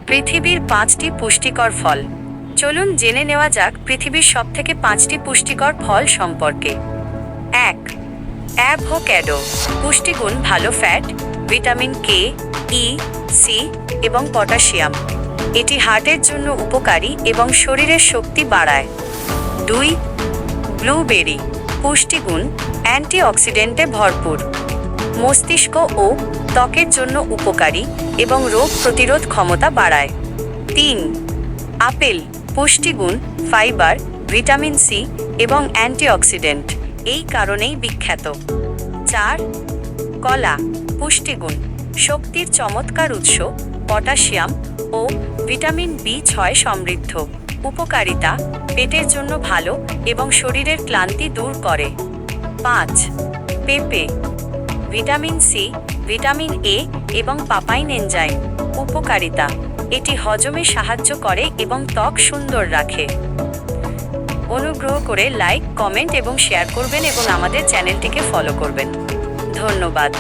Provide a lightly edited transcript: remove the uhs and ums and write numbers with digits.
পৃথিবীর 5টি পুষ্টিকর ফল। চলুন জেনে নেওয়া যাক পৃথিবীর সবথেকে 5টি পুষ্টিকর ফল সম্পর্কে। 1. অ্যাভোক্যাডো। পুষ্টিগুণ ভালো ফ্যাট, ভিটামিন কে, ই, সি এবং পটাশিয়াম। এটি হার্টের জন্য উপকারী এবং শরীরের শক্তি বাড়ায়। 2. ব্লুবেরি। পুষ্টিগুণ অ্যান্টিঅক্সিডেন্টে ভরপুর। মস্তিষ্ক ও ত্বকের জন্য উপকারী এবং রোগ প্রতিরোধ ক্ষমতা বাড়ায়। 3. আপেল। পুষ্টিগুণ ফাইবার, ভিটামিন সি এবং অ্যান্টিঅক্সিডেন্ট, এই কারণেই বিখ্যাত। 4. কলা। পুষ্টিগুণ শক্তির চমৎকার উৎস, পটাশিয়াম ও ভিটামিন বি6 সমৃদ্ধ। উপকারিতা পেটের জন্য ভালো এবং শরীরের ক্লান্তি দূর করে। 5. পেঁপে। ভিটামিন সি, ভিটামিন এ এবং পাপাইন এনজাইম। উপকারিতা এটি হজমে সাহায্য করে এবং ত্বক সুন্দর রাখে। অনুগ্রহ করে লাইক, কমেন্ট এবং শেয়ার করবেন এবং আমাদের চ্যানেলটিকে ফলো করবেন। ধন্যবাদ।